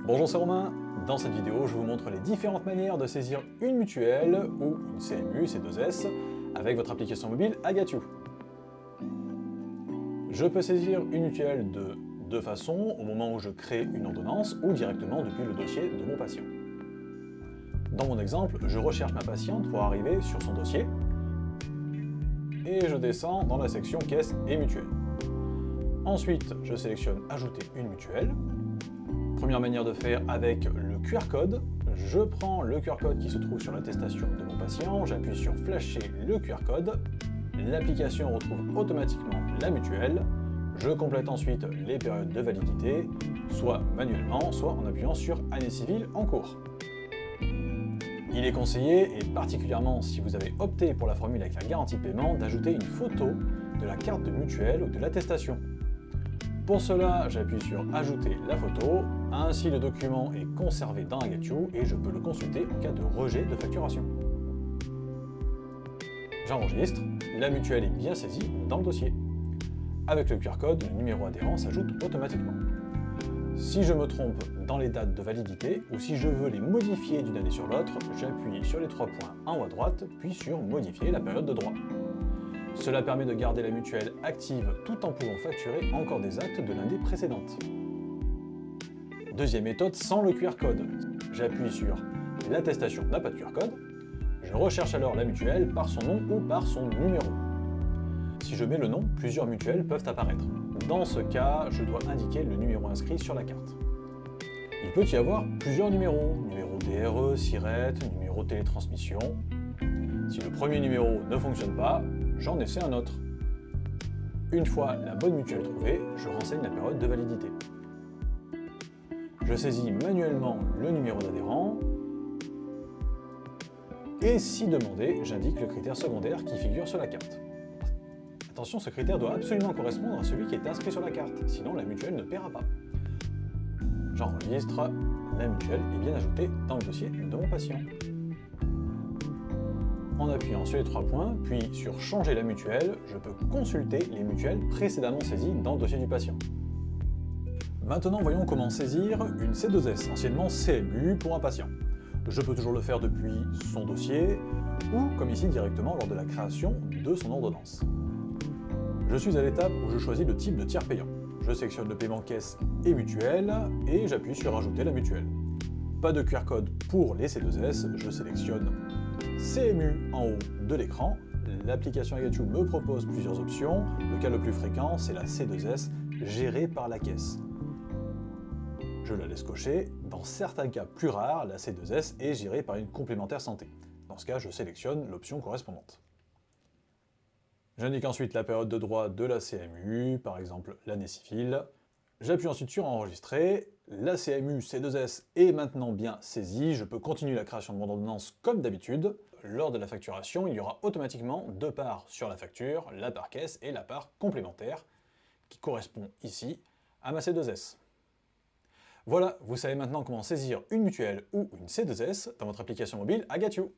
Bonjour, c'est Romain. Dans cette vidéo, je vous montre les différentes manières de saisir une mutuelle ou une CMU, C2S, avec votre application mobile Agatio. Je peux saisir une mutuelle de deux façons, au moment où je crée une ordonnance ou directement depuis le dossier de mon patient. Dans mon exemple, je recherche ma patiente pour arriver sur son dossier et je descends dans la section caisse et mutuelle. Ensuite, je sélectionne Ajouter une mutuelle. Première manière de faire avec le QR code. Je prends le QR code qui se trouve sur l'attestation de mon patient, j'appuie sur Flasher le QR code, l'application retrouve automatiquement la mutuelle, je complète ensuite les périodes de validité, soit manuellement, soit en appuyant sur Année civile en cours. Il est conseillé, et particulièrement si vous avez opté pour la formule avec la garantie de paiement, d'ajouter une photo de la carte de mutuelle ou de l'attestation. Pour cela, j'appuie sur Ajouter la photo, ainsi le document est conservé dans Agatio et je peux le consulter en cas de rejet de facturation. J'enregistre, la mutuelle est bien saisie dans le dossier. Avec le QR code, le numéro adhérent s'ajoute automatiquement. Si je me trompe dans les dates de validité ou si je veux les modifier d'une année sur l'autre, j'appuie sur les trois points en haut à droite, puis sur Modifier la période de droit. Cela permet de garder la mutuelle active tout en pouvant facturer encore des actes de l'année précédente. Deuxième méthode sans le QR code. J'appuie sur l'attestation n'a pas de QR code. Je recherche alors la mutuelle par son nom ou par son numéro. Si je mets le nom, plusieurs mutuelles peuvent apparaître. Dans ce cas, je dois indiquer le numéro inscrit sur la carte. Il peut y avoir plusieurs numéros. Numéro DRE, SIRET, numéro télétransmission. Si le premier numéro ne fonctionne pas, j'en essaie un autre. Une fois la bonne mutuelle trouvée, je renseigne la période de validité. Je saisis manuellement le numéro d'adhérent et si demandé, j'indique le critère secondaire qui figure sur la carte. Attention, ce critère doit absolument correspondre à celui qui est inscrit sur la carte, sinon la mutuelle ne paiera pas. J'enregistre, la mutuelle est bien ajoutée dans le dossier de mon patient. En appuyant sur les trois points, puis sur Changer la mutuelle, je peux consulter les mutuelles précédemment saisies dans le dossier du patient. Maintenant, voyons comment saisir une C2S, anciennement CMU, pour un patient. Je peux toujours le faire depuis son dossier, ou comme ici directement lors de la création de son ordonnance. Je suis à l'étape où je choisis le type de tiers payant. Je sélectionne le paiement caisse et mutuelle, et j'appuie sur Ajouter la mutuelle. Pas de QR code pour les C2S, je sélectionne CMU en haut de l'écran. L'application Agatio me propose plusieurs options. Le cas le plus fréquent, c'est la C2S gérée par la caisse. Je la laisse cocher. Dans certains cas plus rares, la C2S est gérée par une complémentaire santé. Dans ce cas, je sélectionne l'option correspondante. J'indique ensuite la période de droit de la CMU, par exemple l'année civile. J'appuie ensuite sur Enregistrer. La CMU C2S est maintenant bien saisie. Je peux continuer la création de mon ordonnance comme d'habitude. Lors de la facturation, il y aura automatiquement deux parts sur la facture, la part caisse et la part complémentaire, qui correspond ici à ma C2S. Voilà, vous savez maintenant comment saisir une mutuelle ou une C2S dans votre application mobile Agatio.